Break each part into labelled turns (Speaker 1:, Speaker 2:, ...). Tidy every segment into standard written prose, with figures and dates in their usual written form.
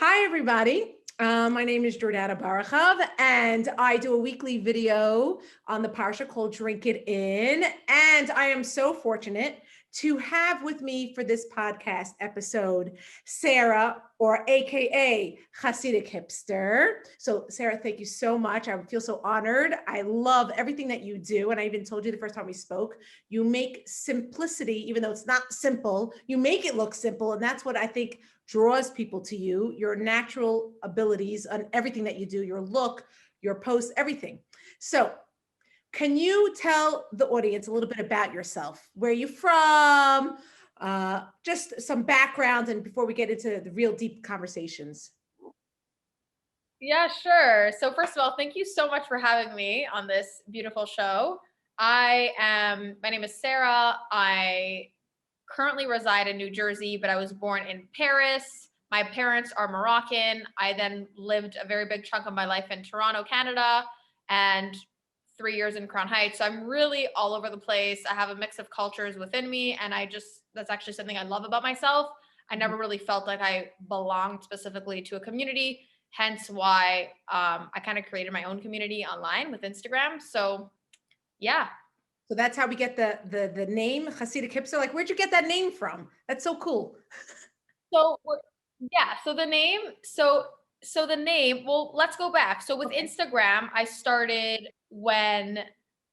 Speaker 1: Hi, everybody. My name is Jordana Barachav, and I do a weekly video on the Parsha called Drink It In. And I am so fortunate to have with me for this podcast episode, Sarah, or AKA Hasidic Hipster. So, Sarah, thank you so much. I feel so honored. I love everything that you do. And I even told you the first time we spoke, you make simplicity, even though it's not simple, you make it look simple. And that's what I think draws people to you, your natural abilities on everything that you do, your look, your posts, everything. So can you tell the audience a little bit about yourself? Where are you from? Just some background, and before we get into the real deep conversations.
Speaker 2: Yeah, sure. So first of all, thank you so much for having me on this beautiful show. My name is Sarah. I currently reside in New Jersey, but I was born in Paris. My parents are Moroccan. I then lived a very big chunk of my life in Toronto, Canada, and 3 years in Crown Heights. So I'm really all over the place. I have a mix of cultures within me, and that's actually something I love about myself. I never really felt like I belonged specifically to a community, hence why I kind of created my own community online with Instagram. So yeah.
Speaker 1: So that's how we get the name Hasidic Hipster. Like, where'd you get that name from? That's so cool.
Speaker 2: So yeah, so the name, well, let's go back. So with
Speaker 1: Okay.
Speaker 2: Instagram, I started when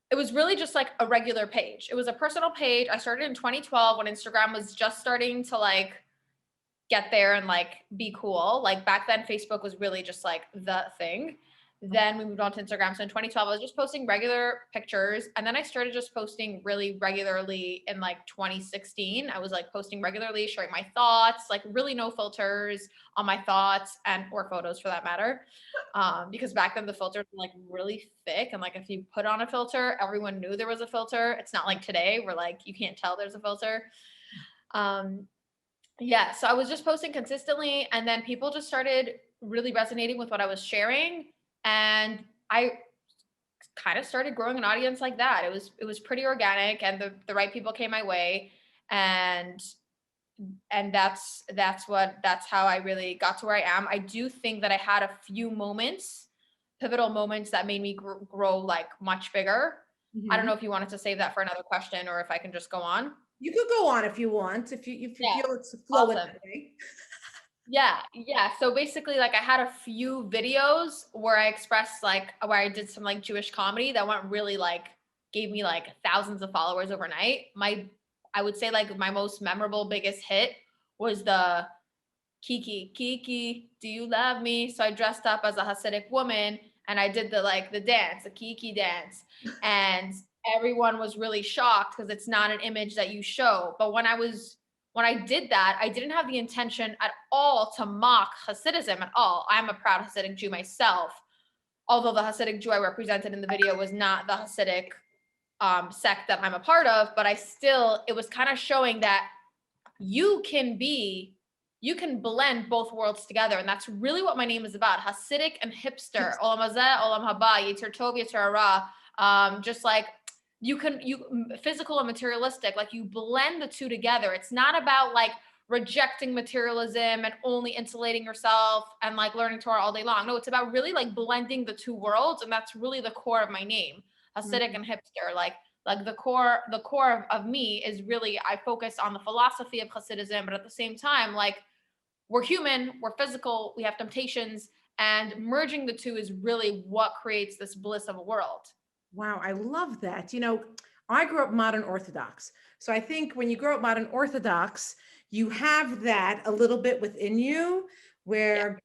Speaker 2: it was really just like a regular page. It was a personal page. I started in 2012 when Instagram was just starting to like get there and like be cool. Like back then, Facebook was really just like the thing. Then we moved on to Instagram. So in 2012, I was just posting regular pictures. And then I started just posting really regularly in like 2016. I was like posting regularly, sharing my thoughts, like really no filters on my thoughts and or photos for that matter. Because back then the filters were like really thick. And like if you put on a filter, everyone knew there was a filter. It's not like today where like you can't tell there's a filter. Um, yeah, so I was just posting consistently, and then people just started really resonating with what I was sharing, and I kind of started growing an audience like that. It was pretty organic, and the right people came my way, and that's how I really got to where I am. I do think that I had a few moments, pivotal moments that made me grow like much bigger. I don't
Speaker 1: Mhm.
Speaker 2: know if you wanted to save that for another question or if I can just go on.
Speaker 1: You could go on if you want, if you
Speaker 2: Yeah,
Speaker 1: feel it's flowing
Speaker 2: awesome.
Speaker 1: that way.
Speaker 2: Yeah, yeah. So basically, like I had a few videos where I expressed like where I did some like Jewish comedy that went really like gave me like thousands of followers overnight. I would say like my most memorable biggest hit was the Kiki, do you love me? So I dressed up as a Hasidic woman and I did the dance, the Kiki dance. And everyone was really shocked because it's not an image that you show. But when I did that, I didn't have the intention at all to mock Hasidism at all. I'm a proud Hasidic Jew myself, although the Hasidic Jew I represented in the video was not the Hasidic sect that I'm a part of, but it was kind of showing that you can be you can blend both worlds together, and that's really what my name is about: Hasidic and hipster. Olam hazeh, olam haba, yitzir tov, yitzir hara. Just like you physical and materialistic, like you blend the two together. It's not about like rejecting materialism and only insulating yourself and like learning Torah all day long. No, it's about really like blending the two worlds, and that's really the core of my name, Hasidic
Speaker 1: Mhm.
Speaker 2: and hipster. Like the core of me is really, I focus on the philosophy of Hasidism, but at the same time, like we're human, we're physical, we have temptations, and merging the two is really what creates this bliss of a world.
Speaker 1: Wow, I love that. I grew up modern Orthodox. So I think when you grow up modern Orthodox, you have that a little bit within you
Speaker 2: Yeah.
Speaker 1: where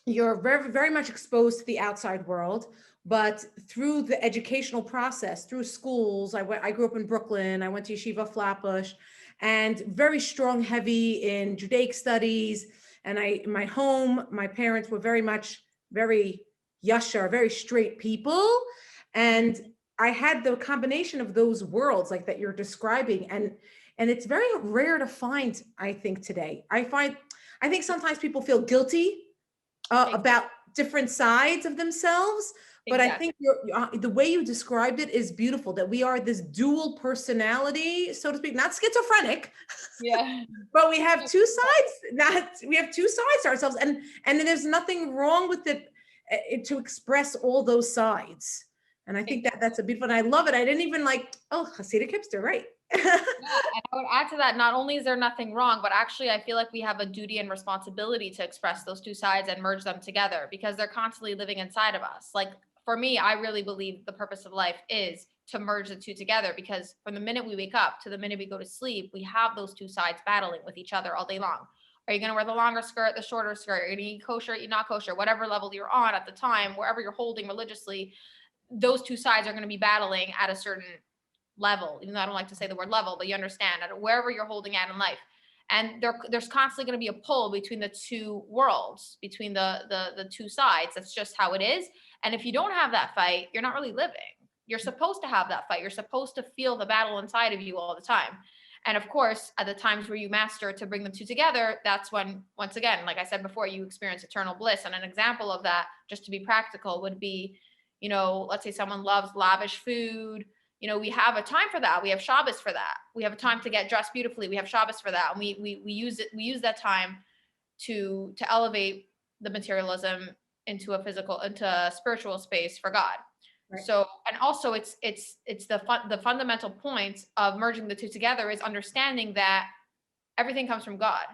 Speaker 1: you're very, very much exposed to the outside world. But through the educational process, through schools, I grew up in Brooklyn, I went to Yeshiva Flatbush, and very strong, heavy in Judaic studies. And in my home, my parents were very much very yashar, very straight people. And
Speaker 2: Mhm.
Speaker 1: I had the combination of those worlds like that you're describing. And it's very rare to find, I think, today. I think sometimes people feel guilty about different sides of themselves, But I
Speaker 2: Exactly.
Speaker 1: think the way you described it is beautiful, that we are this dual personality, so to speak, not schizophrenic,
Speaker 2: Yeah.
Speaker 1: but we have two sides, not, we have two sides to ourselves. And there's nothing wrong with it, to express all those sides. And I think that that's a beautiful, and I love it. I didn't even like, oh, Hasidic hipster, right?
Speaker 2: Yeah, and I would add to that, not only is there nothing wrong, but actually I feel like we have a duty and responsibility to express those two sides and merge them together because they're constantly living inside of us. Like for me, I really believe the purpose of life is to merge the two together because from the minute we wake up to the minute we go to sleep, we have those two sides battling with each other all day long. Are you going to wear the longer skirt, the shorter skirt? Are you going to eat kosher, eat not kosher, whatever level you're on at the time, wherever you're holding religiously, those two sides are going to be battling at a certain level, even though I don't like to say the word level, but you understand at wherever you're holding at in life. And there's constantly going to be a pull between the two worlds, between the two sides. That's just how it is. And if you don't have that fight, you're not really living. You're supposed to have that fight. You're supposed to feel the battle inside of you all the time. And of course, at the times where you master to bring the two together, that's when, once again, like I said before, you experience eternal bliss. And an example of that, just to be practical, would be, let's say someone loves lavish food. We have a time for that. We have Shabbos for that. We have a time to get dressed beautifully. We have Shabbos for that. And we use it. We use that time to elevate the materialism into a spiritual space for God.
Speaker 1: Right.
Speaker 2: So, and also it's the fundamental points of merging the two together is understanding that everything comes from God.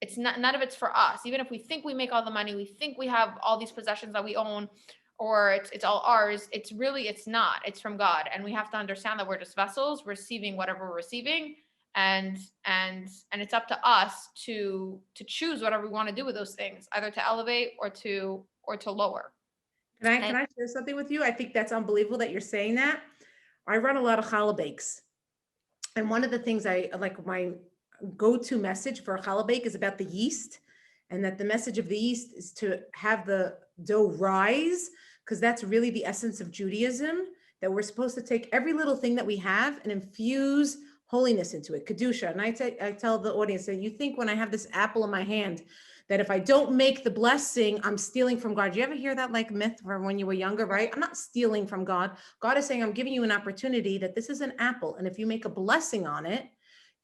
Speaker 2: It's not, none of it's for us. Even if we think we make all the money, we think we have all these possessions that we own, or it's all ours. It's not. It's from God, and we have to understand that we're just vessels receiving whatever we're receiving, and it's up to us to choose whatever we want to do with those things, either to elevate or to lower.
Speaker 1: Can I share something with you? I think that's unbelievable that you're saying that. I run a lot of challah bakes. And one of the things I like, my go-to message for a challah bake is about the yeast, and that the message of the yeast is to have the dough rise, because that's really the essence of Judaism, that we're supposed to take every little thing that we have and infuse holiness into it, kedusha. And I tell the audience that you think when I have this apple in my hand, that if I don't make the blessing, I'm stealing from God. Do you ever hear that like myth from when you were younger, right? I'm not stealing from God. God is saying, I'm giving you an opportunity, that this is an apple. And if you make a blessing on it,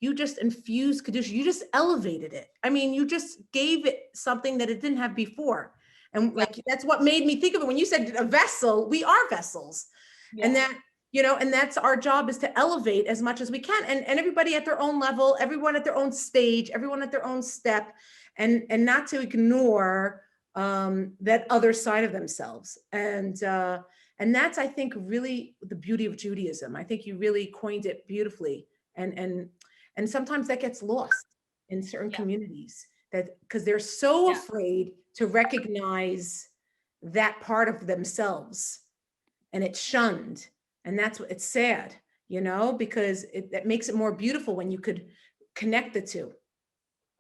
Speaker 1: you just infused kedusha, you just elevated it. I mean, you just gave it something that it didn't have before. And like, that's what made me think of it. When you said a vessel, we are vessels. Yeah. And that, and that's our job, is to elevate as much as we can. And everybody at their own level, everyone at their own stage, everyone at their own step, and not to ignore that other side of themselves. And that's, I think, really the beauty of Judaism. I think you really coined it beautifully. And sometimes that gets lost in certain communities, that because they're so afraid to recognize that part of themselves, and it's shunned. And that's what, it's sad, because that makes it more beautiful when you could connect the two.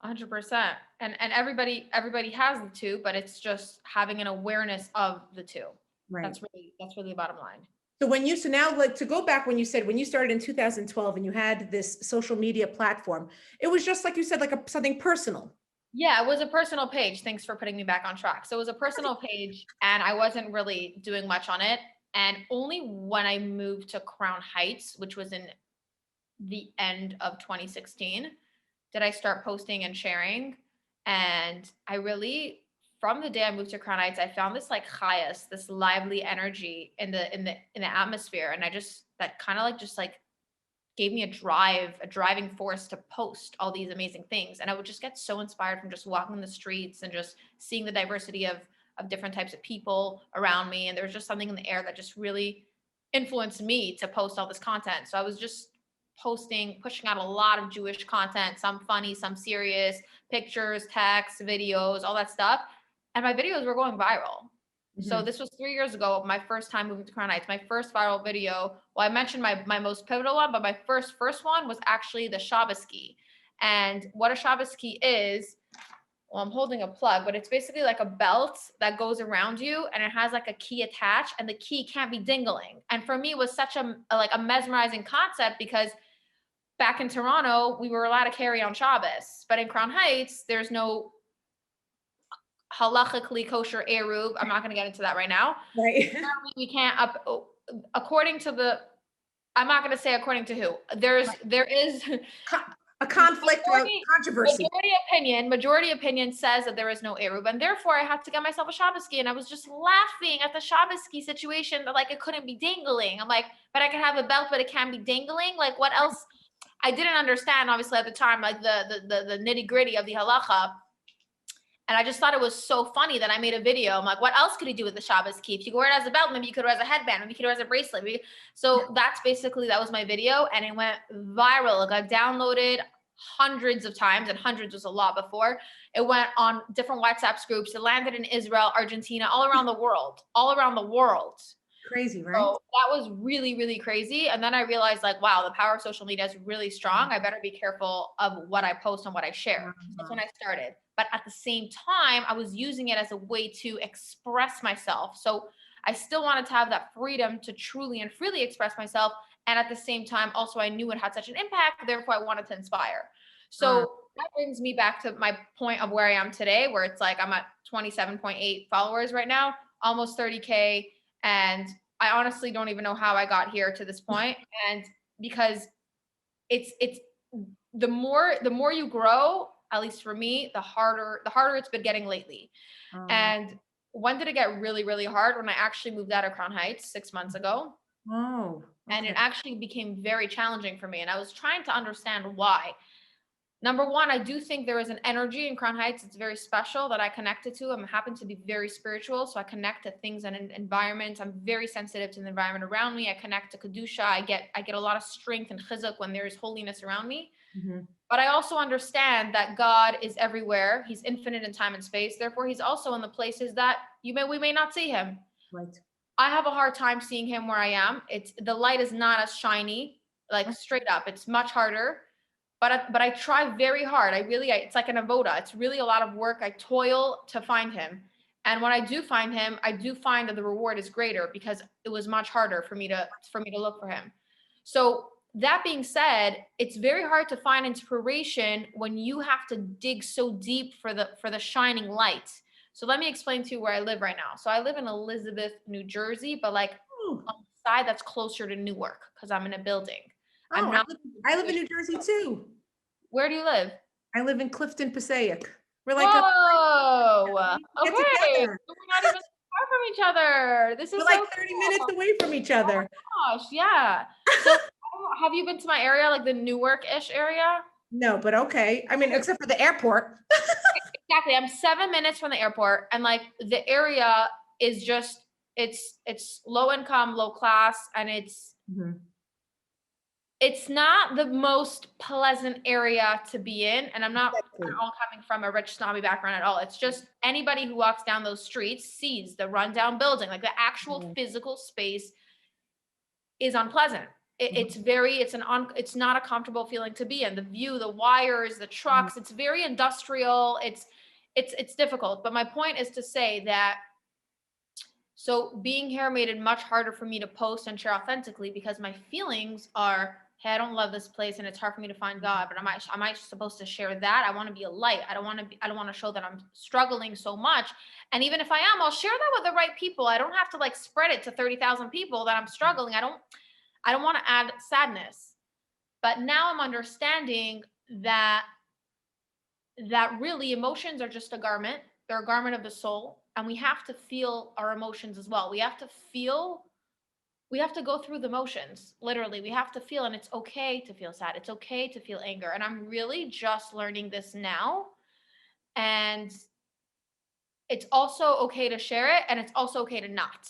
Speaker 2: 100%. And everybody has the two, but it's just having an awareness of the two.
Speaker 1: Right.
Speaker 2: That's really the bottom line.
Speaker 1: So now, like, to go back, when you said, when you started in 2012 and you had this social media platform, it was just like you said, like something personal.
Speaker 2: Yeah, it was a personal page. Thanks for putting me back on track. So it was a personal page, and I wasn't really doing much on it. And only when I moved to Crown Heights, which was in the end of 2016, did I start posting and sharing. And I really, from the day I moved to Crown Heights, I found this like chayas, this lively energy in the atmosphere, and that kind of just gave me a driving force to post all these amazing things. And I would just get so inspired from just walking the streets and just seeing the diversity of different types of people around me. And there was just something in the air that just really influenced me to post all this content. So I was just pushing out a lot of Jewish content, some funny, some serious, pictures, texts, videos, all that stuff. And my videos were going viral. So this was 3 years ago, my first time moving to Crown Heights. My first viral video, well, I mentioned my most pivotal one, but my first one was actually the Shabbos ski. And what a Shabbos ski is, well, I'm holding a plug, but it's basically like a belt that goes around you, and it has like a key attached, and the key can't be dingling. And for me, it was such a mesmerizing concept, because back in Toronto, we were allowed to carry on Shabbos, but in Crown Heights, there's no halachically kosher eruv. I'm not going to get into that right now.
Speaker 1: Right.
Speaker 2: We can't according to the, I'm not going to say according to who. There is
Speaker 1: A conflict or a controversy.
Speaker 2: majority opinion says that there is no eruv, and therefore I had to get myself a Shabbos ski, and I was just laughing at the Shabbos ski situation, that like it couldn't be dangling. I'm like, but I can have a belt, but it can't be dangling. Like, what else? I didn't understand, obviously, at the time, like the nitty gritty of the halacha. And I just thought it was so funny that I made a video. I'm like, what else could he do with the Shabbos key? If you could wear it as a belt, maybe you could wear it as a headband, maybe you could wear it as a bracelet. So that was my video, and it went viral. It got downloaded hundreds of times, and hundreds was a lot before. It went on different WhatsApp groups. It landed in Israel, Argentina, all around the world.
Speaker 1: Crazy, right?
Speaker 2: So that was really, really crazy. And then I realized, like, wow, the power of social media is really strong. I better be careful of what I post and what I share. That's when I started. But at the same time, I was using it as a way to express myself. So I still wanted to have that freedom to truly and freely express myself. And at the same time, also, I knew it had such an impact. Therefore, I wanted to inspire. So that brings me back to my point of where I am today, where it's like I'm at 27.8 followers right now, almost 30K. And I honestly don't even know how I got here to this point. And because it's the more you grow, at least for me, the harder it's been getting lately. And when did it get really, really hard? When I actually moved out of Crown Heights 6 months ago.
Speaker 1: Oh, okay.
Speaker 2: And it actually became very challenging for me. And I was trying to understand why. Number one, I do think there is an energy in Crown Heights. It's very special that I connected to. I happen to be very spiritual, so I connect to things and environments. I'm very sensitive to the environment around me. I connect to Kedusha. I get a lot of strength and chizuk when there is holiness around me.
Speaker 1: Mm-hmm.
Speaker 2: But I also understand that God is everywhere. He's infinite in time and space. Therefore, he's also in the places that we may not see him.
Speaker 1: Right.
Speaker 2: I have a hard time seeing him where I am. The light is not as shiny, like straight up. It's much harder. But I try very hard. It's like an avoda. It's really a lot of work. I toil to find him. And when I do find him, I do find that the reward is greater because it was much harder for me to look for him. So that being said, it's very hard to find inspiration when you have to dig so deep for the shining light. So let me explain to you where I live right now. So I live in Elizabeth, New Jersey, but like on the side that's closer to Newark because I'm in a building.
Speaker 1: I live in New Jersey too.
Speaker 2: Where do you live?
Speaker 1: I live in Clifton, Passaic. We're like,
Speaker 2: whoa, okay. We're not even far from each other. This is
Speaker 1: we're like 30 minutes away from each other.
Speaker 2: Oh gosh, yeah. So have you been to my area, like the Newark-ish area?
Speaker 1: No, but okay. I mean, except for the airport.
Speaker 2: Exactly. I'm 7 minutes from the airport, and like the area is just it's low income, low class, and it's not the most pleasant area to be in. And I'm not at all coming from a rich snobby background at all. It's just anybody who walks down those streets sees the rundown building, like the actual physical space is unpleasant. It's not a comfortable feeling to be in. The view, the wires, the trucks, it's very industrial. It's difficult. But my point is to say that, so being here made it much harder for me to post and share authentically because my feelings are, hey, I don't love this place and it's hard for me to find God, but am I supposed to share that? I want to be a light. I don't want to show that I'm struggling so much. And even if I am, I'll share that with the right people. I don't have to like spread it to 30,000 people that I'm struggling. I don't want to add sadness. But now I'm understanding that really emotions are just a garment. They're a garment of the soul. And we have to feel our emotions as well. We have to go through the motions. Literally, we have to feel, and it's okay to feel sad. It's okay to feel anger. And I'm really just learning this now. And it's also okay to share it, and it's also okay to not.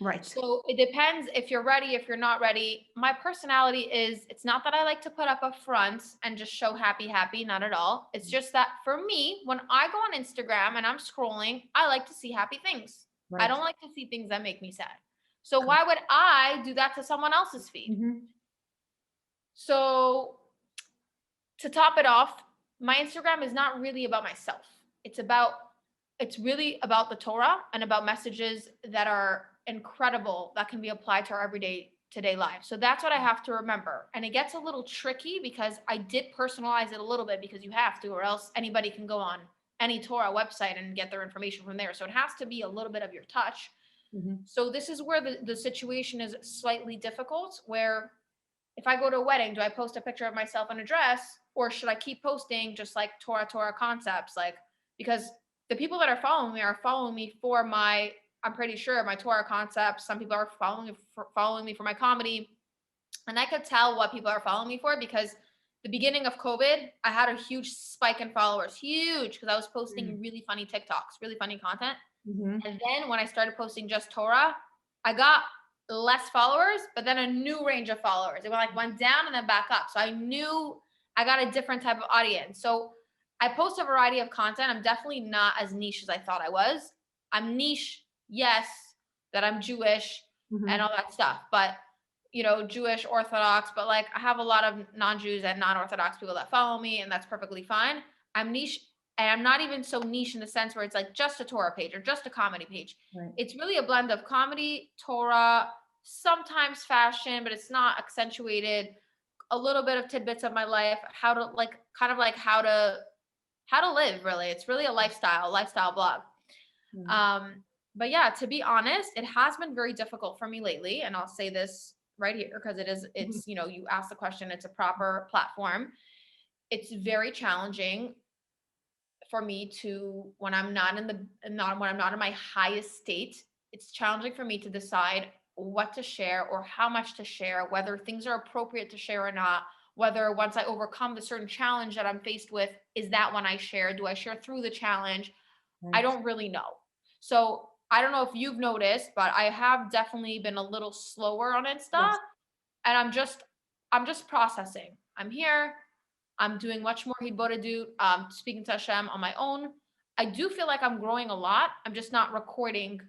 Speaker 1: Right.
Speaker 2: So it depends if you're ready, if you're not ready. My personality is, it's not that I like to put up a front and just show happy, not at all. It's just that for me, when I go on Instagram and I'm scrolling, I like to see happy things. Right. I don't like to see things that make me sad. So why would I do that to someone else's feed? So to top it off, my Instagram is not really about myself. It's really about the Torah and about messages that are incredible that can be applied to our today life. So that's what I have to remember. And it gets a little tricky because I did personalize it a little bit because you have to, or else anybody can go on any Torah website and get their information from there. So it has to be a little bit of your touch. So this is where the situation is slightly difficult, where if I go to a wedding, do I post a picture of myself in a dress, or should I keep posting just like Torah concepts? Like, because the people that are following me for my, I'm pretty sure, my Torah concepts. Some people are following me for my comedy. And I could tell what people are following me for, because the beginning of COVID, I had a huge spike in followers, huge, because I was posting really funny TikToks, really funny content. And then when I started posting just Torah, I got less followers, but then a new range of followers. It went down and then back up. So I knew I got a different type of audience. So I post a variety of content. I'm definitely not as niche as I thought I was. I'm niche, yes, that I'm Jewish and all that stuff, but Jewish, Orthodox, but like I have a lot of non-Jews and non-Orthodox people that follow me, and that's perfectly fine. I'm niche, and I'm not even so niche in the sense where it's like just a Torah page or just a comedy page. Right. It's really a blend of comedy, Torah, sometimes fashion, but it's not accentuated. A little bit of tidbits of my life, how to live, really. It's really a lifestyle blog. But yeah, to be honest, it has been very difficult for me lately. And I'll say this right here, because it's, you asked the question, it's a proper platform. It's very challenging for me to, when I'm not in my highest state, it's challenging for me to decide what to share or how much to share, whether things are appropriate to share or not, whether once I overcome the certain challenge that I'm faced with, is that when I share? Do I share through the challenge? Right. I don't really know. So I don't know if you've noticed, but I have definitely been a little slower on Insta. Yes. And I'm just processing. I'm here. I'm doing much more Hidbodedut, speaking to Hashem on my own. I do feel like I'm growing a lot. I'm just not recording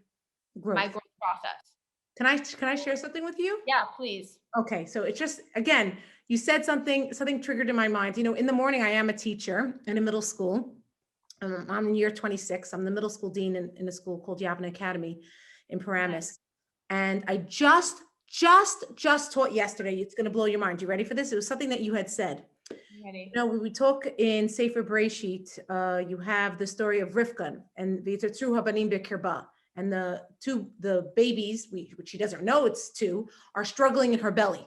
Speaker 2: my growth process.
Speaker 1: Can I share something with you?
Speaker 2: Yeah, please.
Speaker 1: Okay. So it's just, again, you said something triggered in my mind. In the morning, I am a teacher in a middle school. I'm in year 26. I'm the middle school dean in a school called Yavna Academy in Paramus. Okay. And I just taught yesterday. It's going to blow your mind. You ready for this? It was something that you had said.
Speaker 2: Ready.
Speaker 1: When we talk in Sefer Bereshit, you have the story of Rivka and V'yitzatzu habanim b'kirba, and the babies, which she doesn't know it's two, are struggling in her belly.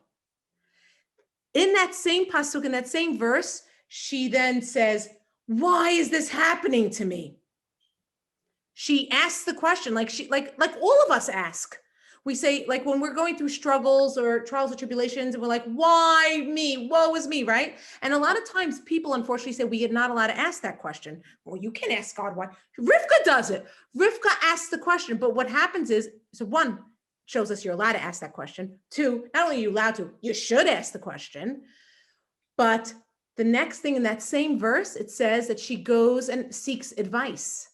Speaker 1: In that same pasuk, in that same verse, she then says, "Why is this happening to me?" She asks the question, like all of us ask. We say, like, when we're going through struggles or trials or tribulations, and we're like, why me? Woe is me, right? And a lot of times people, unfortunately, say we are not allowed to ask that question. Well, you can ask God why. Rivka does it. Rivka asks the question. But what happens is, so one, shows us you're allowed to ask that question. Two, not only are you allowed to, you should ask the question. But the next thing in that same verse, it says that she goes and seeks advice.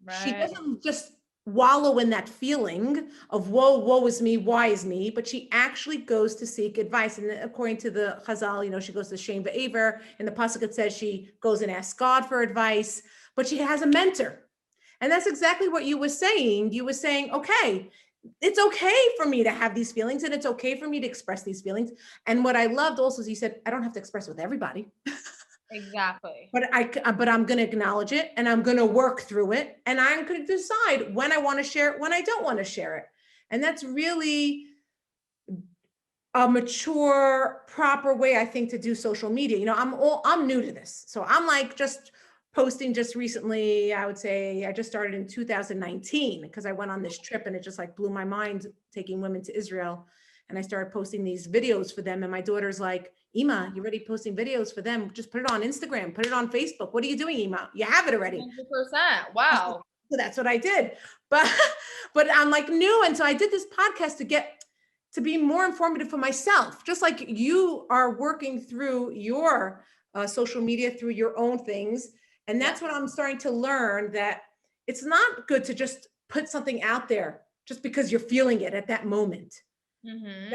Speaker 1: Right. She doesn't just wallow in that feeling of woe is me, why is me, but she actually goes to seek advice. And according to the Chazal, she goes to Shem Ve'aver. In the pasuk, it says she goes and asks God for advice, but she has a mentor. And that's exactly what you were saying. You were saying, okay, it's okay for me to have these feelings, and it's okay for me to express these feelings. And what I loved also is you said, I don't have to express with everybody.
Speaker 2: Exactly.
Speaker 1: But I'm going to acknowledge it, and I'm going to work through it, and I'm going to decide when I want to share it, when I don't want to share it. And that's really a mature, proper way, I think, to do social media. I'm new to this. So I'm like just posting just recently. I would say I just started in 2019 because I went on this trip, and it just like blew my mind, taking women to Israel. And I started posting these videos for them. And my daughter's like, Ima, you're already posting videos for them. Just put it on Instagram, put it on Facebook. What are you doing, Ima? You have it already.
Speaker 2: 100%. Wow.
Speaker 1: So that's what I did. But I'm like new. And so I did this podcast to be more informative for myself, just like you are working through your social media, through your own things. And that's what I'm starting to learn, that it's not good to just put something out there just because you're feeling it at that moment. Mm-hmm.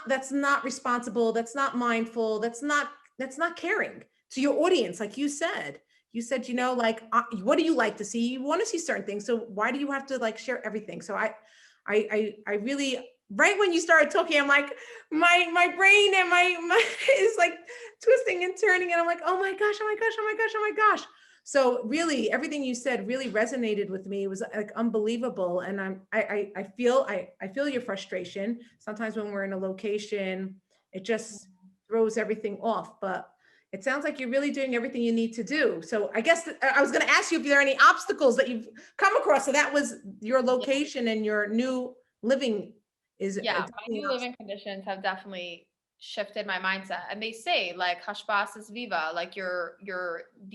Speaker 1: That's not responsible. That's not mindful. That's not caring to your audience. Like you said, what do you like to see? You want to see certain things. So why do you have to like share everything? So I really, right when you started talking, I'm like, my brain and my is like twisting and turning. And I'm like, oh my gosh. So really, everything you said really resonated with me. It was like unbelievable, and I feel your frustration. Sometimes when we're in a location, it just throws everything off. But it sounds like you're really doing everything you need to do. So I guess I was going to ask you if there are any obstacles that you've come across. So that was your
Speaker 2: Yeah.
Speaker 1: location and your new living is
Speaker 2: Yeah, my
Speaker 1: definitely an
Speaker 2: new living conditions have definitely shifted my mindset. And they say like hashbas is viva, like your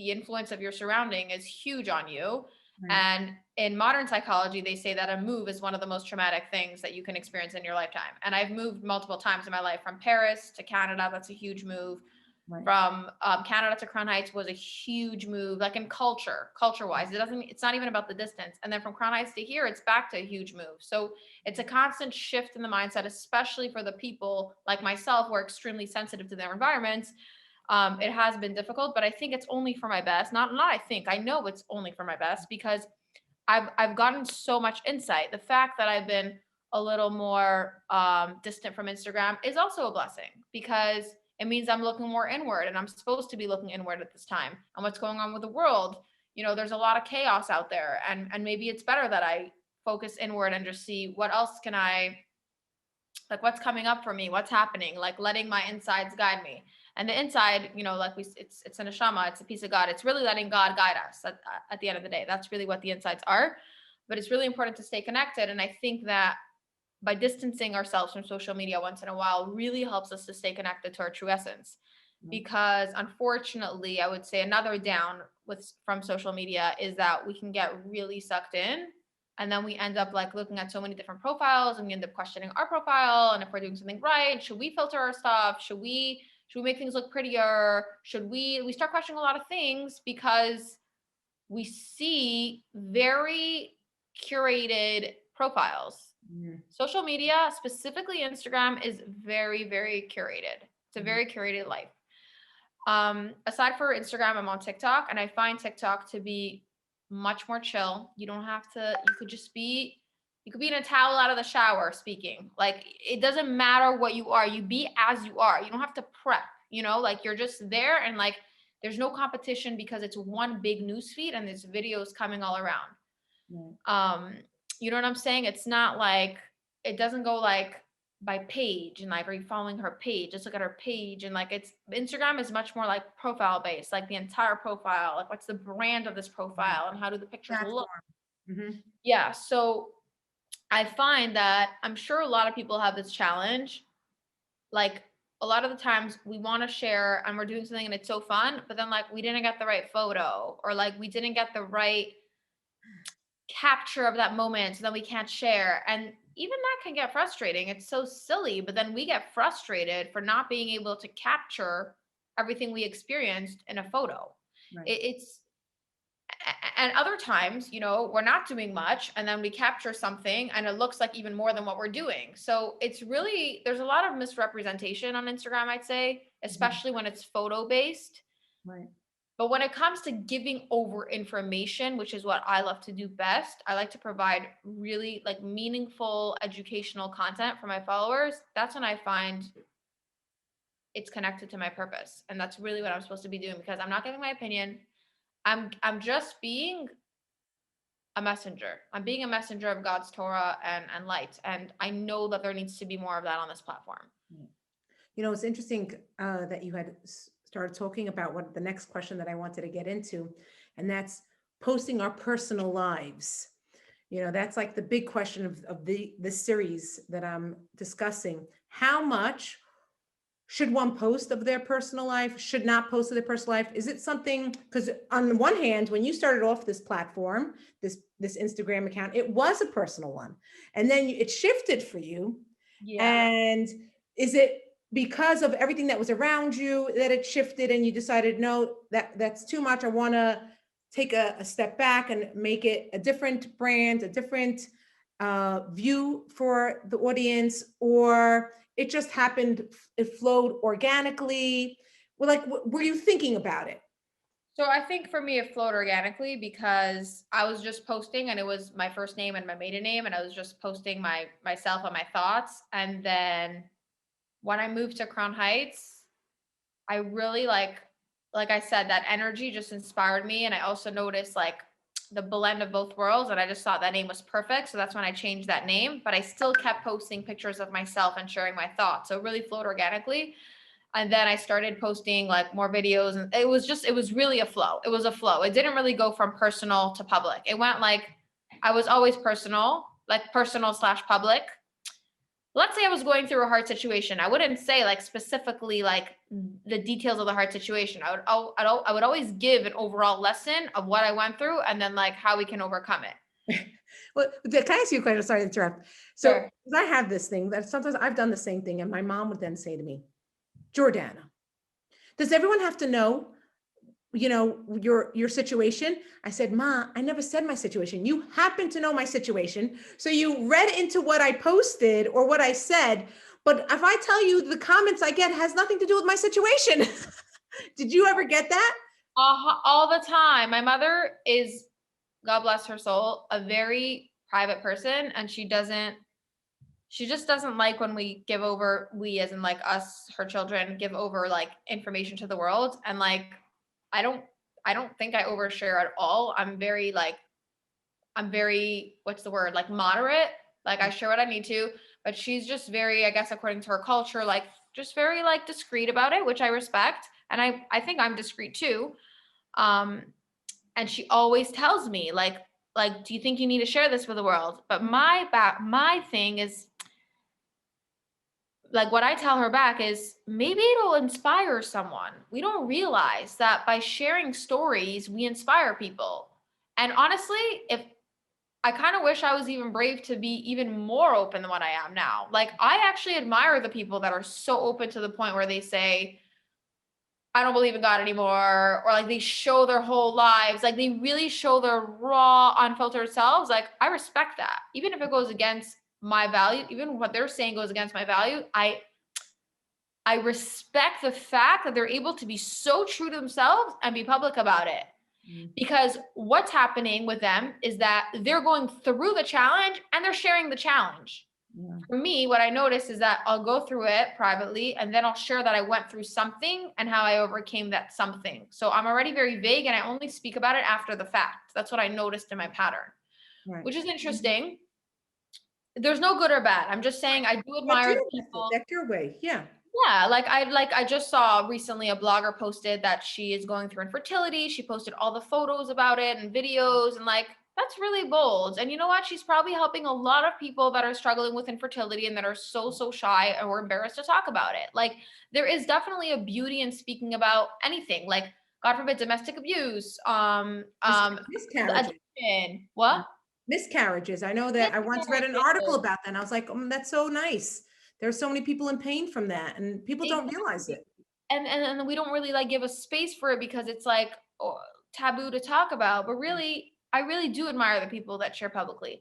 Speaker 2: the influence of your surrounding is huge on you.
Speaker 1: obstacle.
Speaker 2: And in modern psychology, they say that a move is one of the most traumatic things that you can experience in your lifetime. And I've moved multiple times in my life from Paris to Canada. That's a huge move.
Speaker 1: Right.
Speaker 2: From Canada to Crown Heights was a huge move, like in culture wise. It's not even about the distance. And then from Crown Heights to here, it's back to a huge move. So it's a constant shift in the mindset, especially for the people like myself who are extremely sensitive to their environments. It has been difficult, but I think it's only for my best. I know it's only for my best because I've gotten so much insight. The fact that I've been a little more distant from Instagram is also a blessing because it means I'm looking more inward, and I'm supposed to be looking inward at this time and what's going on with the world. There's a lot of chaos out there, and maybe it's better that I focus inward and just see what else can I, like, what's coming up for me, what's happening, like letting my insides guide me. And the inside, like it's an neshama, it's a piece of God. It's really letting God guide us at the end of the day. That's really what the insides are. But it's really important to stay connected. And I think that by distancing ourselves from social media once in a while really helps us to stay connected to our true essence. Because unfortunately, I would say another down from social media is that we can get really sucked in, and then we end up like looking at so many different profiles, and we end up questioning our profile and if we're doing something right. Should we filter our stuff? Should we make things look prettier? Should we start questioning a lot of things because we see very curated profiles. Social media, specifically Instagram, is very, very curated. It's a very curated life. Aside for Instagram, I'm on TikTok, and I find TikTok to be much more chill. You don't have to, you could be in a towel out of the shower speaking. Like, it doesn't matter what you are. You be as you are. You don't have to prep, like you're just there, and like there's no competition because it's one big news feed and there's videos coming all around. You know what I'm saying? It's not like, it doesn't go like by page and like, are you following her page? Just look at her page. And like, Instagram is much more like profile based, like the entire profile, like what's the brand of this profile and how do the pictures look? Yeah. So I find that I'm sure a lot of people have this challenge. Like, a lot of the times we want to share and we're doing something and it's so fun, but then like we didn't get the right photo, or like we didn't get the right capture of that moment, so then we can't share. And even that can get frustrating. It's so silly, but then we get frustrated for not being able to capture everything we experienced in a photo. It's and other times, we're not doing much, and then we capture something and it looks like even more than what we're doing. So it's really, there's a lot of misrepresentation on Instagram, I'd say, especially when it's photo based. But when it comes to giving over information, which is what I love to do best, I like to provide really like meaningful educational content for my followers. That's when I find it's connected to my purpose. And that's really what I'm supposed to be doing, because I'm not giving my opinion. I'm just being a messenger. I'm being a messenger of God's Torah and light. And I know that there needs to be more of that on this platform.
Speaker 1: It's interesting that you had started talking about what the next question that I wanted to get into, and that's posting our personal lives. That's like the big question of the series that I'm discussing. How much should one post of their personal life, should not post of their personal life? Is it something, because on the one hand, when you started off this platform, this Instagram account, it was a personal one, and then it shifted for you. And is it because of everything that was around you that it shifted and you decided, no, that's too much, I want to take a step back and make it a different brand, a different view for the audience? Or it just happened, it flowed organically? Well, like, were you thinking about it?
Speaker 2: So I think for me, it flowed organically because I was just posting, and it was my first name and my maiden name, and I was just posting myself and my thoughts. And then when I moved to Crown Heights, I really like I said, that energy just inspired me. And I also noticed like the blend of both worlds. And I just thought that name was perfect. So that's when I changed that name. But I still kept posting pictures of myself and sharing my thoughts. So it really flowed organically. And then I started posting like more videos. And it was really a flow. It was a flow. It didn't really go from personal to public. It went like I was always personal, like personal/public. Let's say I was going through a hard situation. I wouldn't say like specifically like the details of the hard situation. I would always give an overall lesson of what I went through and then like how we can overcome it.
Speaker 1: Well, can I ask you a question? Sorry to interrupt. So
Speaker 2: Sure.
Speaker 1: 'cause I have this thing that sometimes I've done the same thing, and my mom would then say to me, Jordana, does everyone have to know, your situation? I said, Ma, I never said my situation. You happen to know my situation. So you read into what I posted or what I said. But if I tell you the comments I get has nothing to do with my situation. Did you ever get that?
Speaker 2: All the time. My mother is, God bless her soul, a very private person, and she just doesn't like when we as in like us, her children, give over like information to the world. And like, I don't, I don't think I overshare at all. I'm very, what's the word? Like moderate. Like I share what I need to, but she's just very, I guess, according to her culture, like just very like discreet about it, which I respect. And I think I'm discreet too. Um, and she always tells me like, do you think you need to share this with the world? But my thing is like what I tell her back is maybe it'll inspire someone. We don't realize that by sharing stories, we inspire people. And honestly, if I kind of wish I was even brave to be even more open than what I am now. Like I actually admire the people that are so open to the point where they say, I don't believe in God anymore, or like they show their whole lives, like they really show their raw, unfiltered selves. Like I respect that. Even if it goes against my value, even what they're saying goes against my value, I respect the fact that they're able to be so true to themselves and be public about it. Because what's happening with them is that they're going through the challenge and they're sharing the challenge.
Speaker 1: Yeah.
Speaker 2: For me, what I noticed is that I'll go through it privately and then I'll share that I went through something and how I overcame that something. So I'm already very vague and I only speak about it after the fact. That's what I noticed in my pattern,
Speaker 1: Right.
Speaker 2: which is interesting. There's no good or bad. I'm just saying I do
Speaker 1: That's
Speaker 2: admire
Speaker 1: your
Speaker 2: the
Speaker 1: method.
Speaker 2: people.
Speaker 1: That's your way. Yeah.
Speaker 2: Yeah, like I just saw recently a blogger posted that she is going through infertility. She posted all the photos about it and videos and like that's really bold. And you know what? She's probably helping a lot of people that are struggling with infertility and that are so shy or embarrassed to talk about it. Like there is definitely a beauty in speaking about anything. Like God forbid domestic abuse,
Speaker 1: Miscarriages.
Speaker 2: addiction. What?
Speaker 1: Miscarriages. I know that I once read an article
Speaker 2: Miscarriages.
Speaker 1: about that and I was like, that's so nice. There's so many people in pain from that and people don't realize
Speaker 2: Exactly.
Speaker 1: it.
Speaker 2: And we don't really like give a space for it because it's like taboo to talk about. But really, I really do admire the people that share publicly.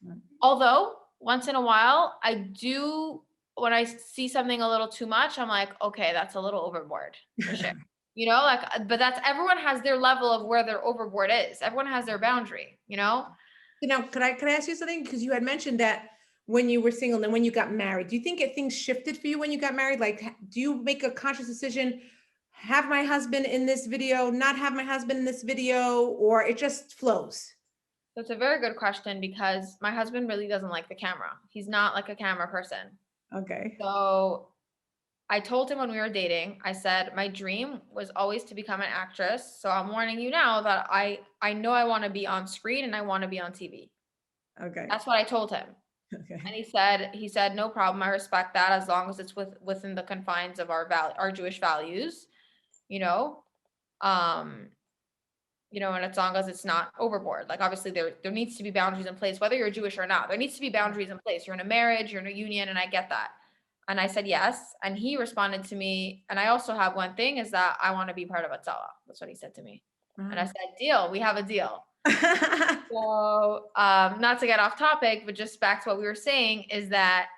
Speaker 1: Right.
Speaker 2: Although once in a while, I do when I see something a little too much, I'm like, okay, that's a little overboard to share. You know, like, but that's everyone has their level of where their overboard is. Everyone has their boundary, you know?
Speaker 1: So now, could I ask you something? Because you had mentioned that when you were single and then when you got married, do you think things shifted for you when you got married? Like, do you make a conscious decision, have my husband in this video, not have my husband in this video, or it just flows?
Speaker 2: That's a very good question because my husband really doesn't like the camera. He's not like a camera person.
Speaker 1: Okay.
Speaker 2: So I told him when we were dating, I said, my dream was always to become an actress. So I'm warning you now that I know I want to be on screen and I want to be on TV.
Speaker 1: Okay.
Speaker 2: That's what I told him.
Speaker 1: Okay.
Speaker 2: And he said, no problem. I respect that as long as it's within the confines of our Jewish values, you know. Um, and as long as it's not overboard. Like obviously there needs to be boundaries in place, whether you're Jewish or not. There needs to be boundaries in place. You're in a marriage, you're in a union, and I get that. And I said yes. And he responded to me, and I also have one thing is that I want to be part of Atzala. That's what he said to me. And I said, deal, we have a deal. So not to get off topic, but just back to what we were saying is that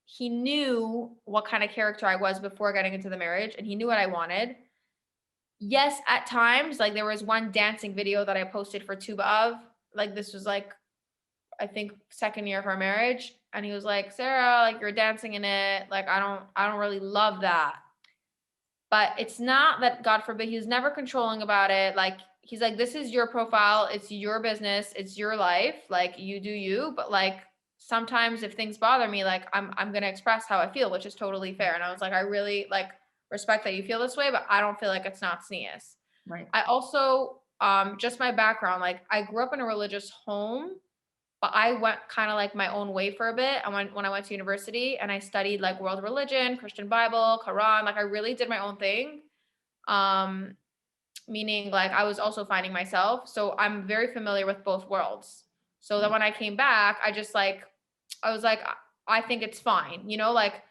Speaker 2: he knew what kind of character I was before getting into the marriage, and he knew what I wanted. Yes, at times, like there was one dancing video that I posted for Tu B'Av. Like this was like, I think second year of our marriage. And he was like, Sarah, like you're dancing in it. Like, I don't really love that. But it's not that, God forbid, he's never controlling about it. Like, he's like, this is your profile. It's your business. It's your life. Like, you do you. But like, sometimes if things bother me, like I'm going to express how I feel, which is totally fair. And I was like, I really like respect that you feel this way, but I don't feel like it's not sneeze.
Speaker 1: Right.
Speaker 2: I also, just my background, like I grew up in a religious home, but I went kind of like my own way for a bit. When I went to university and I studied like world religion, Christian Bible, Quran, like I really did my own thing. Um, Meaning like I was also finding myself. So I'm very familiar with both worlds. So that when I came back, I was like, I think it's fine. You know, like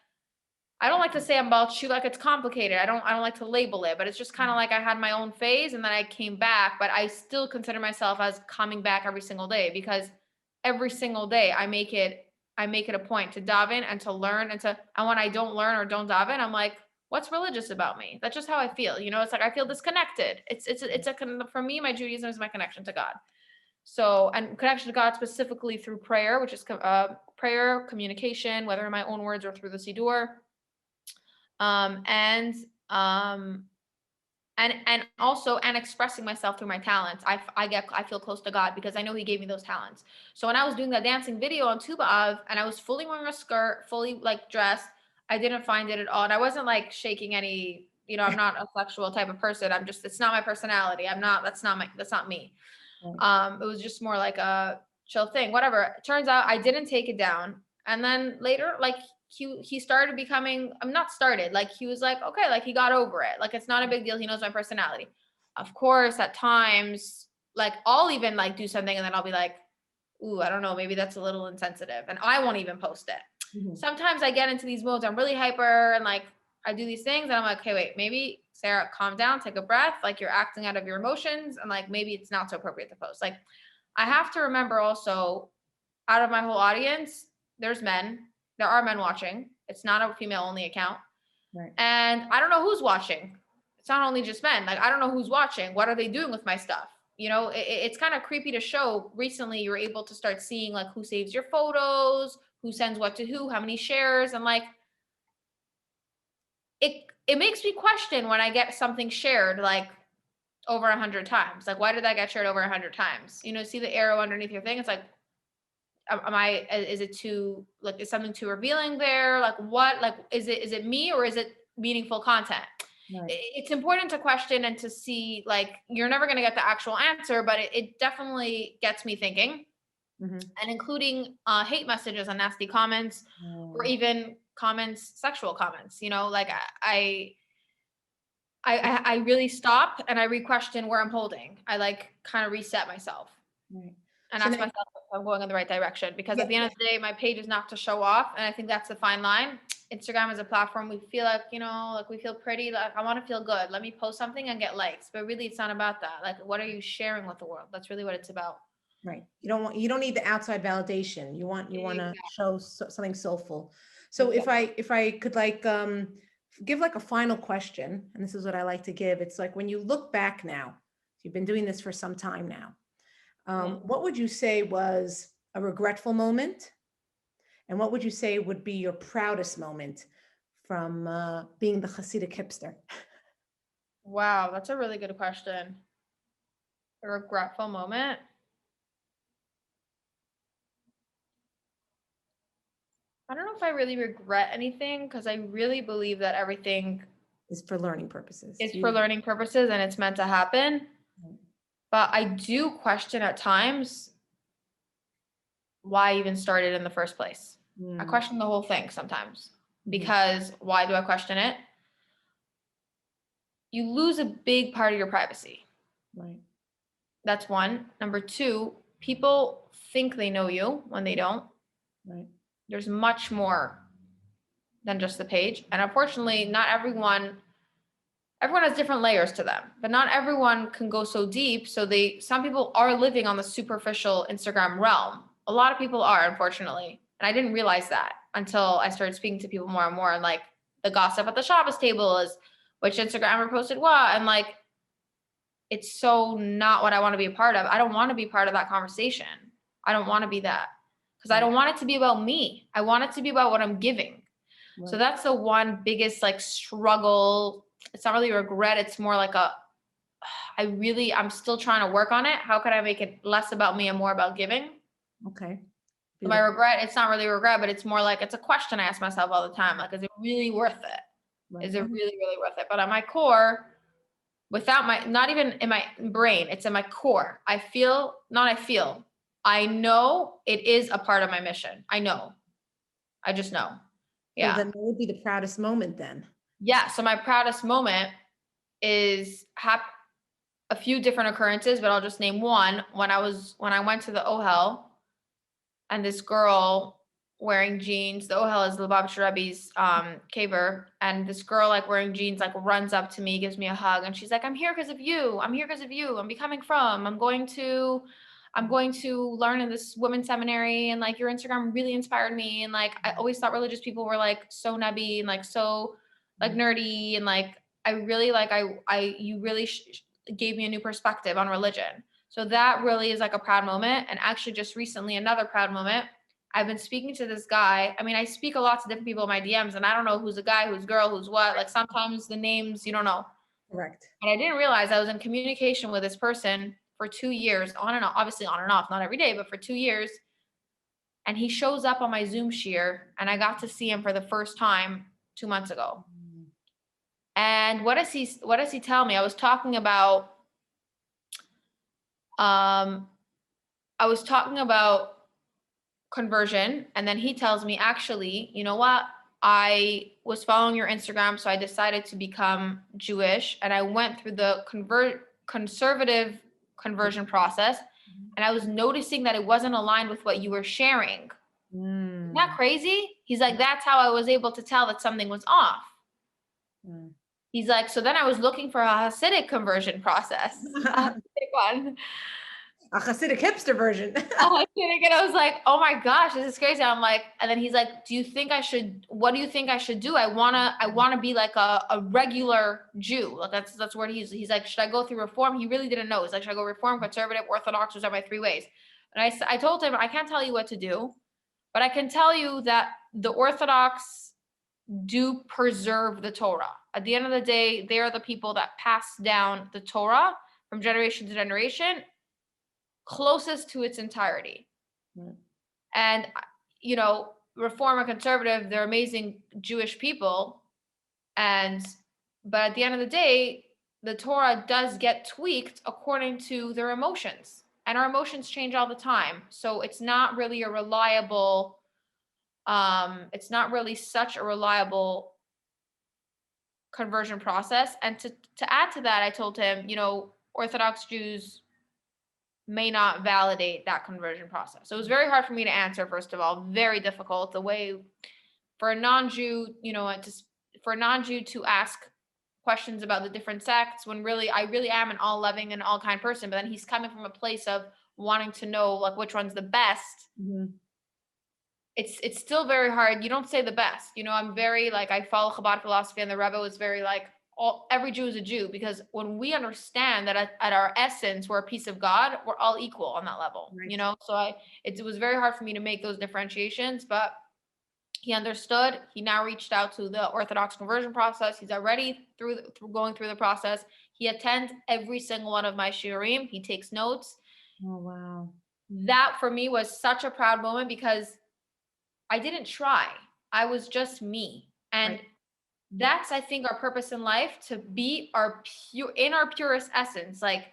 Speaker 2: I don't like to say I'm about you, like it's complicated. I don't like to label it, but it's just kind of like I had my own phase and then I came back, but I still consider myself as coming back every single day because every single day I make it a point to dive in and to learn and when I don't learn or don't dive in, I'm like, what's religious about me? That's just how I feel. You know, it's like I feel disconnected. For me, my Judaism is my connection to God. So, and connection to God specifically through prayer, which is prayer, communication, whether in my own words or through the Siddur. um and um and also and expressing myself through my talents. I feel close to God because I know he gave me those talents. So when I was doing that dancing video on Tuba Av and I was fully wearing a skirt, fully like dressed, I didn't find it at all. And I wasn't like shaking any, you know, I'm not a sexual type of person. I'm just, it's not my personality. That's not me. It was just more like a chill thing, whatever. It turns out I didn't take it down. And then later, like he started becoming, I'm not started, like he was like, okay, like he got over it. Like it's not a big deal. He knows my personality. Of course, at times, like I'll even like do something and then I'll be like, ooh, I don't know, maybe that's a little insensitive. And I won't even post it.
Speaker 1: Mhm.
Speaker 2: Sometimes I get into these modes, I'm really hyper and like I do these things and I'm like, okay, wait, maybe Sarah, calm down, take a breath. Like you're acting out of your emotions and like maybe it's not so appropriate to post. Like I have to remember also, out of my whole audience, there's men. There are men watching. It's not a female only account.
Speaker 1: Right.
Speaker 2: And I don't know who's watching. It's not only just men. Like I don't know who's watching. What are they doing with my stuff? You know, it's kind of creepy to show. Recently, you're able to start seeing like who saves your photos, who sends what to who, how many shares, and like it makes me question when I get something shared like over 100 times. Like, why did that get shared over 100 times? You know, see the arrow underneath your thing? It's like, is it too, like, is something too revealing there? Like, what, like, is it me or is it meaningful content?
Speaker 1: Right.
Speaker 2: It's important to question and to see, like, you're never going to get the actual answer, but it definitely gets me thinking.
Speaker 1: Mhm.
Speaker 2: And including hate messages and nasty comments or even comments, sexual comments, you know, like I really stop and I re-question where I'm holding. I like kind of reset myself
Speaker 1: Right.
Speaker 2: and
Speaker 1: So
Speaker 2: ask
Speaker 1: now,
Speaker 2: myself if I'm going in the right direction. Because
Speaker 1: yeah,
Speaker 2: at the end of the day, my page is not to show off. And I think that's the fine line. Instagram is a platform we feel like, you know, like we feel pretty, like I want to feel good. Let me post something and get likes. But really it's not about that. Like what are you sharing with the world? That's really what it's about.
Speaker 1: right. You don't need the outside validation. You want to show something soulful. So if I could like give like a final question, and this is what I like to give. It's like when you look back now, you've been doing this for some time now. What would you say was a regretful moment? And what would you say would be your proudest moment from being the Hasidic hipster?
Speaker 2: Wow, that's a really good question. A regretful moment. I don't know if I really regret anything because I really believe that everything
Speaker 1: Is for learning purposes.
Speaker 2: is for learning purposes and it's meant to happen.
Speaker 1: Right.
Speaker 2: But I do question at times why I even started in the first place. I question the whole thing sometimes because why do I question it? You lose a big part of your privacy.
Speaker 1: Right.
Speaker 2: That's one. Number two, people think they know you when they don't.
Speaker 1: Right.
Speaker 2: There's much more than just the page. And unfortunately, not everyone has different layers to them, but not everyone can go so deep. So some people are living on the superficial Instagram realm. A lot of people are, unfortunately. And I didn't realize that until I started speaking to people more and more. And like the gossip at the Shabbos table is which Instagrammer posted what. And like, it's so not what I want to be a part of. I don't want to be part of that conversation. I don't want to be that because I don't want it to be about me. I want it to be about what I'm giving. So that's the one biggest like struggle it's not really a regret. It's more like I'm still trying to work on it. How could I make it less about me and more about giving?
Speaker 1: Okay.
Speaker 2: So my
Speaker 1: Beautiful.
Speaker 2: regret, it's not really a regret, but it's more like, it's a question I ask myself all the time. Like, is it really worth it?
Speaker 1: Right.
Speaker 2: Is it really, really worth it? But at my core, without not even in my brain, it's in my core. I know it is a part of my mission. I know. I just know.
Speaker 1: So
Speaker 2: Yeah.
Speaker 1: then what would be the proudest moment then?
Speaker 2: Yeah. So my proudest moment is a few different occurrences, but I'll just name one. When I went to the Ohel, and this girl wearing jeans, the Ohel is the Lubavitcher Rebbe's caver, and this girl like wearing jeans like runs up to me, gives me a hug, and she's like, "I'm here because of you. I'm here because of you. I'm becoming from. I'm going to learn in this women's seminary, and like your Instagram really inspired me." And like I always thought religious people were like so nebby and like so like nerdy, and like I really like you really gave me a new perspective on religion. So that really is like a proud moment. And actually just recently, another proud moment, I've been speaking to this guy. I mean, I speak a lot to different people in my DMs, and I don't know who's a guy, who's girl, who's what. Like sometimes the names, you don't know.
Speaker 1: Correct.
Speaker 2: And I didn't realize I was in communication with this person for 2 years, on and off, obviously on and off, not every day, but for 2 years. And he shows up on my Zoom shear, and I got to see him for the first time 2 months ago. And what does he tell me? I was talking about conversion, and then he tells me, actually, you know what? I was following your Instagram, so I decided to become Jewish, and I went through the conservative conversion process, and I was noticing that it wasn't aligned with what you were sharing. Isn't that crazy? He's like, that's how I was able to tell that something was off. He's like, so then I was looking for a Hasidic conversion process, a Hasidic one.
Speaker 1: A Hasidic hipster version.
Speaker 2: I'm kidding. And I was like, oh my gosh, this is crazy. I'm like, and then he's like, what do you think I should do? I wanna be like a regular Jew. Like that's where he's like, should I go through reform? He really didn't know. He's like, should I go reform, conservative, Orthodox? Those are my three ways. And I told him, I can't tell you what to do, but I can tell you that the Orthodox do preserve the Torah. At the end of the day, they are the people that pass down the Torah from generation to generation, closest to its entirety. And you know, reform and conservative, they're amazing Jewish people, but at the end of the day, the Torah does get tweaked according to their emotions, and our emotions change all the time. So it's not really it's not really such a reliable conversion process. And to add to that, I told him, you know, Orthodox Jews may not validate that conversion process. So it was very hard for me to answer, first of all, very difficult. The way for a non-Jew, you know, for a non-Jew to ask questions about the different sects, when I really am an all loving and all kind person, but then he's coming from a place of wanting to know like which one's the best. It's still very hard. You don't say the best. You know, I'm very like, I follow Chabad philosophy, and the Rebbe was very like, every Jew is a Jew, because when we understand that at our essence, we're a piece of God, we're all equal on that level, right. You know? So it was very hard for me to make those differentiations, but he understood. He now reached out to the Orthodox conversion process. He's already going through the process. He attends every single one of my shiurim. He takes notes.
Speaker 1: Oh, wow.
Speaker 2: That for me was such a proud moment, because I didn't try. I was just me. And right. That's, I think, our purpose in life, to be in our purest essence. Like,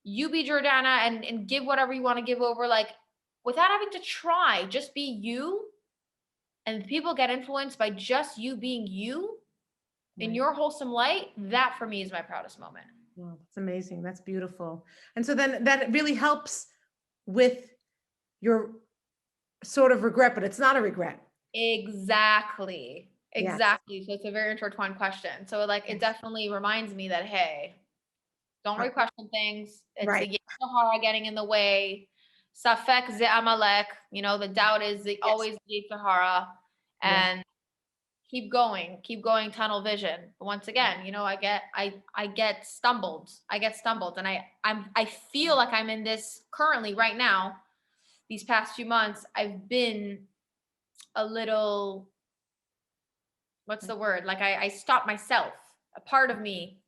Speaker 2: you be Jordana and give whatever you want to give over, like, without having to try. Just be you. And people get influenced by just you being you in your wholesome light. That for me is my proudest moment.
Speaker 1: Wow, that's amazing. That's beautiful. And so then that really helps with your sort of regret, but it's not a regret.
Speaker 2: Exactly.
Speaker 1: Yes.
Speaker 2: So it's a very intertwined question. So like, it definitely reminds me that, hey, don't re-question things. It's
Speaker 1: right.
Speaker 2: the Sahara getting in the way. Safek ze Amalek. You know, the doubt is always the Sahara. And keep going, tunnel vision. But once again, you know, I get stumbled. And I feel like I'm in this currently right now. These past few months, I've been a little, what's the word? Like I stopped myself. a part of me,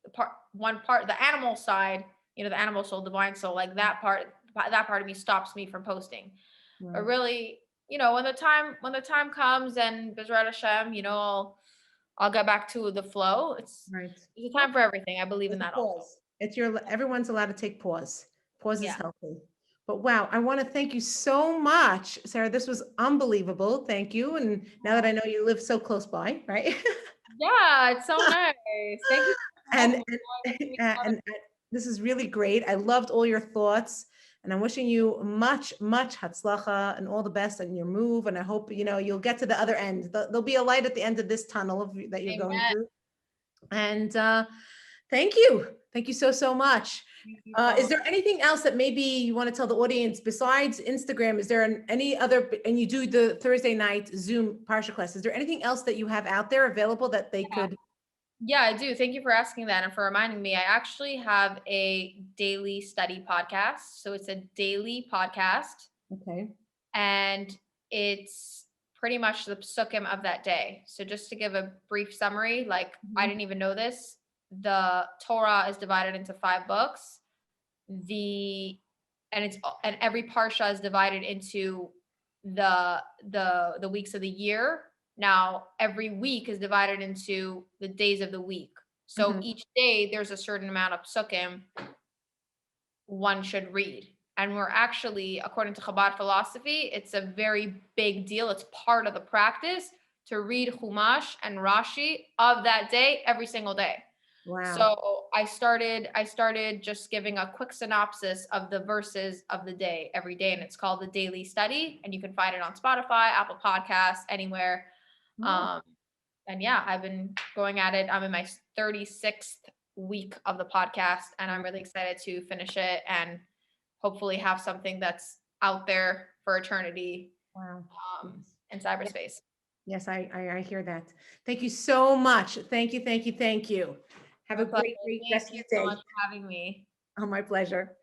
Speaker 2: one part, the animal side, the animal soul, divine soul, like that part of me stops me from posting. But
Speaker 1: Right.
Speaker 2: really, when the time comes and Bezrat Hashem, I'll get back to the flow.
Speaker 1: Right.
Speaker 2: There's a time for everything. I believe in
Speaker 1: There's a
Speaker 2: that also.
Speaker 1: pause. Everyone's allowed to take pause. Pause is
Speaker 2: Yeah.
Speaker 1: healthy. But wow, I want to thank you so much, Sarah. This was unbelievable. Thank you. And now that I know you live so close by, right?
Speaker 2: Yeah, it's so nice. Thank you for having
Speaker 1: And
Speaker 2: me.
Speaker 1: and this is really great. I loved all your thoughts, and I'm wishing you much, much hatzlacha and all the best on your move. And I hope you'll get to the other end. There'll be a light at the end of this tunnel that you're going
Speaker 2: Amen.
Speaker 1: through. And thank you so much.
Speaker 2: Thank you so
Speaker 1: Is
Speaker 2: much.
Speaker 1: there anything else that maybe you want to tell the audience besides Instagram? Is there any other, and you do the Thursday night Zoom Parsha class, is there anything else that you have out there available that they could?
Speaker 2: Yeah, I do. Thank you for asking that and for reminding me. I actually have a daily study podcast. So it's a daily podcast,
Speaker 1: Okay.
Speaker 2: and it's pretty much the psukim of that day. So just to give a brief summary, like I
Speaker 1: Mhm.
Speaker 2: didn't even know this. The Torah is divided into 5 books. The and every parsha is divided into the weeks of the year. Now every week is divided into the days of the week. So
Speaker 1: Mhm.
Speaker 2: each day there's a certain amount of psukim one should read. And we're actually, according to Chabad philosophy, it's a very big deal. It's part of the practice to read Chumash and Rashi of that day every single day.
Speaker 1: Wow.
Speaker 2: So I started just giving a quick synopsis of the verses of the day every day, and it's called the Daily Study, and you can find it on Spotify, Apple Podcasts, anywhere.
Speaker 1: Oh,
Speaker 2: Um, and yeah, I've been going at it. I'm in my 36th week of the podcast, and I'm really excited to finish it and hopefully have something that's out there for eternity
Speaker 1: wow.
Speaker 2: in
Speaker 1: Yes,
Speaker 2: cyberspace.
Speaker 1: yes, I hear that. Thank you so much. Thank you, thank you, thank you. Have
Speaker 2: My
Speaker 1: a
Speaker 2: pleasure.
Speaker 1: great, great
Speaker 2: Thank
Speaker 1: rest of
Speaker 2: you
Speaker 1: your
Speaker 2: so much
Speaker 1: day.
Speaker 2: for having me.
Speaker 1: Oh, my pleasure.